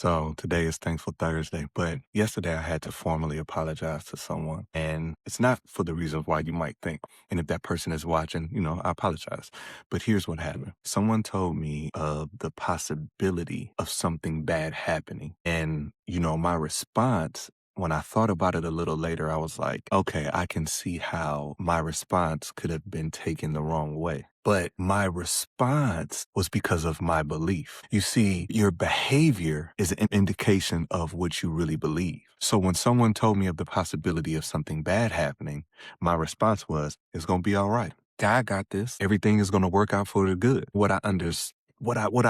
So today is Thankful Thursday, but yesterday I had to formally apologize to someone. And it's not for the reasons why you might think. And if that person is watching, I apologize. But here's what happened. Someone told me of the possibility of something bad happening. And, my response, when I thought about it a little later, I was like, okay, I can see how my response could have been taken the wrong way. But my response was because of my belief. You see, your behavior is an indication of what you really believe. So when someone told me of the possibility of something bad happening, my response was, it's going to be all right. God got this. Everything is going to work out for the good. What I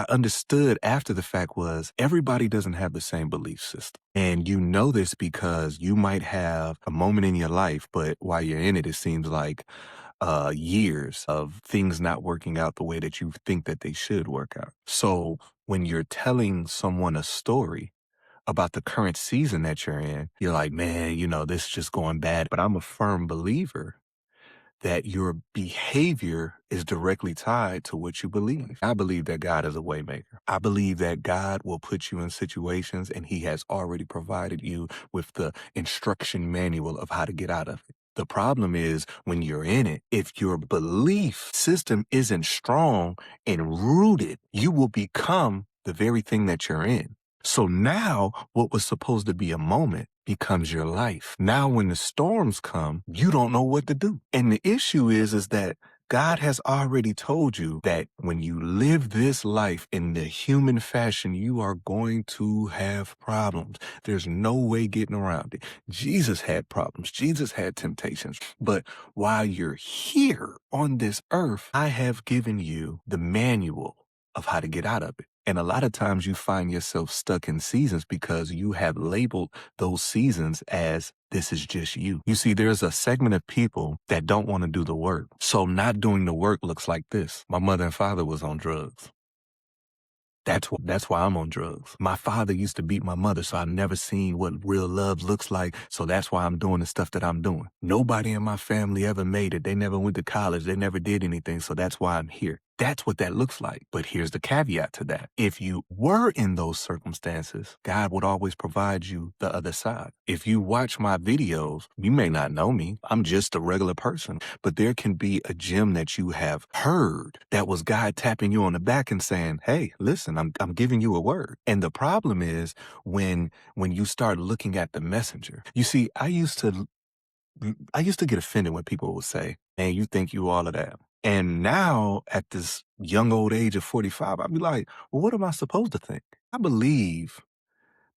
understood after the fact was everybody doesn't have the same belief system. And you know this because you might have a moment in your life, but while you're in it, it seems like years of things not working out the way that you think that they should work out. So when you're telling someone a story about the current season that you're in, you're like, man, this is just going bad. But I'm a firm believer that your behavior is directly tied to what you believe. I believe that God is a waymaker. I believe that God will put you in situations and he has already provided you with the instruction manual of how to get out of it. The problem is when you're in it, if your belief system isn't strong and rooted, you will become the very thing that you're in. So now what was supposed to be a moment becomes your life. Now when the storms come, you don't know what to do. And the issue is that God has already told you that when you live this life in the human fashion, you are going to have problems. There's no way getting around it. Jesus had problems. Jesus had temptations. But while you're here on this earth, I have given you the manual of how to get out of it. And a lot of times you find yourself stuck in seasons because you have labeled those seasons as this is just you. You see, there's a segment of people that don't want to do the work. So not doing the work looks like this. My mother and father was on drugs. That's why I'm on drugs. My father used to beat my mother, so I've never seen what real love looks like. So that's why I'm doing the stuff that I'm doing. Nobody in my family ever made it. They never went to college. They never did anything. So that's why I'm here. That's what that looks like. But here's the caveat to that. If you were in those circumstances, God would always provide you the other side. If you watch my videos, you may not know me. I'm just a regular person. But there can be a gem that you have heard that was God tapping you on the back and saying, hey, listen, I'm giving you a word. And the problem is when you start looking at the messenger. You see, I used to get offended when people would say, man, you think you all of that. And now at this young old age of 45, I'd be like, well, what am I supposed to think? I believe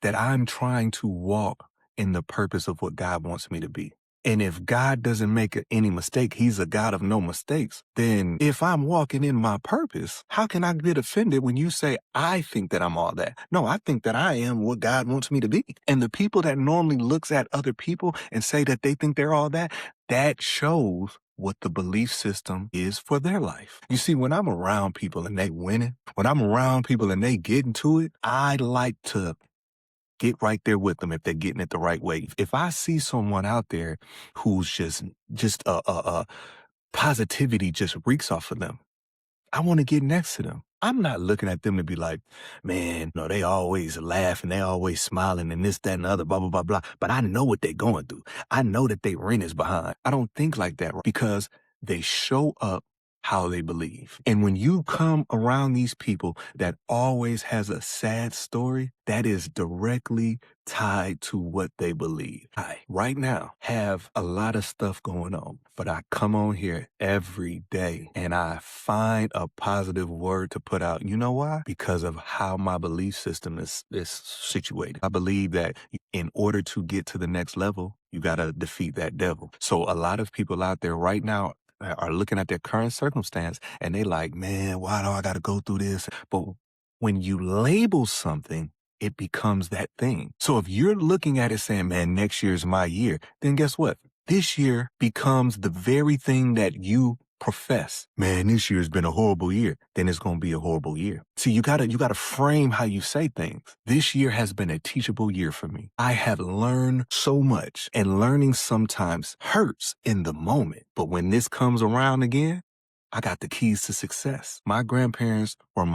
that I'm trying to walk in the purpose of what God wants me to be. And if God doesn't make any mistake, he's a God of no mistakes, then if I'm walking in my purpose, how can I get offended when you say, I think that I'm all that? No, I think that I am what God wants me to be. And the people that normally looks at other people and say that they think they're all that, that shows what the belief system is for their life. You see, when I'm around people and they winning, when I'm around people and they getting to it, I like to get right there with them if they're getting it the right way. If I see someone out there who's just positivity just reeks off of them, I want to get next to them. I'm not looking at them to be like, man, no, they always laughing, they always smiling and this, that, and the other, blah, blah, blah, blah. But I know what they're going through. I know that they rent is behind. I don't think like that because they show up how they believe. And when you come around these people that always has a sad story, that is directly tied to what they believe. I, right now, have a lot of stuff going on, but I come on here every day and I find a positive word to put out. You know why? Because of how my belief system is situated. I believe that in order to get to the next level, you got to defeat that devil. So a lot of people out there right now are looking at their current circumstance and they like, man, why do I got to go through this? But when you label something, it becomes that thing. So if you're looking at it saying, man, next year's my year, then guess what? This year becomes the very thing that you profess. Man, this year's been a horrible year. Then it's going to be a horrible year. See, you gotta frame how you say things. This year has been a teachable year for me. I have learned so much, and learning sometimes hurts in the moment. But when this comes around again, I got the keys to success. My grandparents were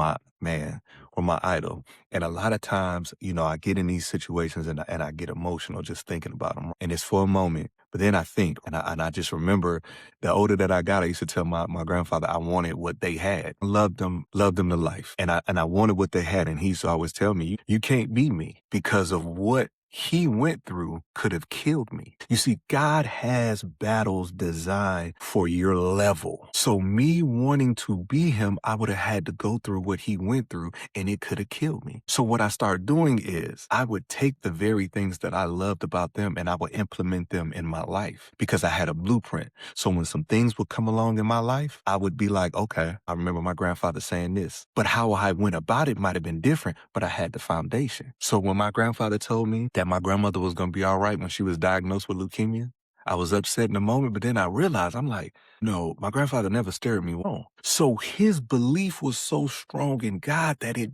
were my idol. And a lot of times, I get in these situations and I get emotional just thinking about them. And it's for a moment. But then I think, and I just remember the older that I got, I used to tell my grandfather I wanted what they had. I loved them to life. And I wanted what they had. And he used to always tell me, you can't be me because of what he went through could have killed me. You see, God has battles designed for your level. So me wanting to be him, I would have had to go through what he went through and it could have killed me. So what I started doing is I would take the very things that I loved about them and I would implement them in my life because I had a blueprint. So when some things would come along in my life, I would be like, okay, I remember my grandfather saying this, but how I went about it might have been different, but I had the foundation. So when my grandfather told me that my grandmother was going to be all right when she was diagnosed with leukemia, I was upset in the moment, but then I realized, I'm like, no, my grandfather never steered me wrong. So his belief was so strong in God that it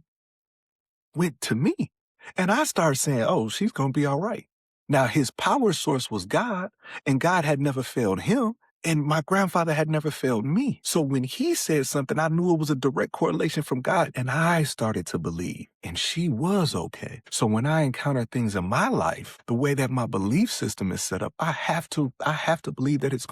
went to me. And I started saying, oh, she's going to be all right. Now, his power source was God, and God had never failed him. And my grandfather had never failed me. So when he said something, I knew it was a direct correlation from God. And I started to believe. And she was okay. So when I encounter things in my life, the way that my belief system is set up, I have to believe that it's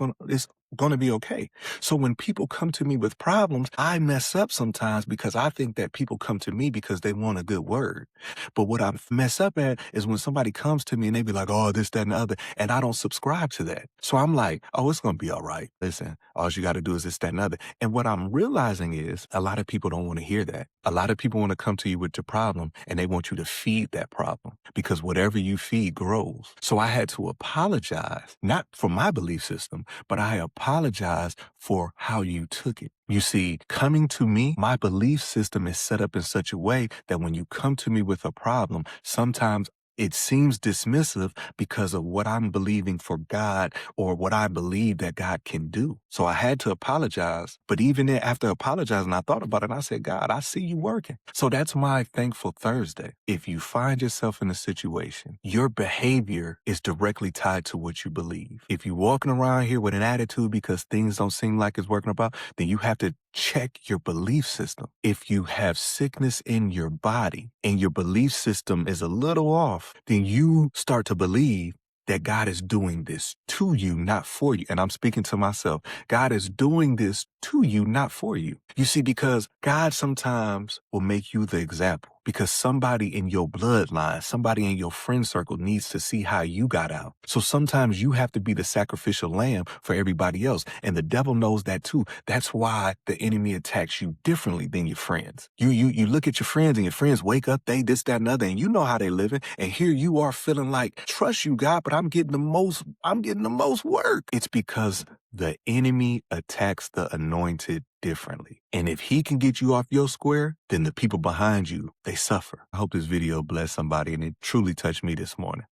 gonna be okay. So when people come to me with problems, I mess up sometimes because I think that people come to me because they want a good word. But what I mess up at is when somebody comes to me and they be like, oh, this, that, and the other, and I don't subscribe to that. So I'm like, oh, it's going to be all right. Listen, all you got to do is this, that, and the other. And what I'm realizing is a lot of people don't want to hear that. A lot of people want to come to you with your problem and they want you to feed that problem because whatever you feed grows. So I had to apologize, not for my belief system, but I apologize for how you took it. You see, coming to me, my belief system is set up in such a way that when you come to me with a problem, sometimes it seems dismissive because of what I'm believing for God or what I believe that God can do. So I had to apologize. But even then, after apologizing, I thought about it and I said, God, I see you working. So that's my Thankful Thursday. If you find yourself in a situation, your behavior is directly tied to what you believe. If you're walking around here with an attitude because things don't seem like it's working about, then you have to check your belief system. If you have sickness in your body and your belief system is a little off, then you start to believe that God is doing this to you, not for you. And I'm speaking to myself. God is doing this to you, not for you. You see, because God sometimes will make you the example because somebody in your bloodline, somebody in your friend circle needs to see how you got out. So sometimes you have to be the sacrificial lamb for everybody else. And the devil knows that too. That's why the enemy attacks you differently than your friends. You look at your friends and your friends wake up, they this, that, and other, and you know how they living. And here you are feeling like, trust you, God, but I'm getting the most work. It's because the enemy attacks the anointed differently. And if he can get you off your square, then the people behind you, they suffer. I hope this video blessed somebody and it truly touched me this morning.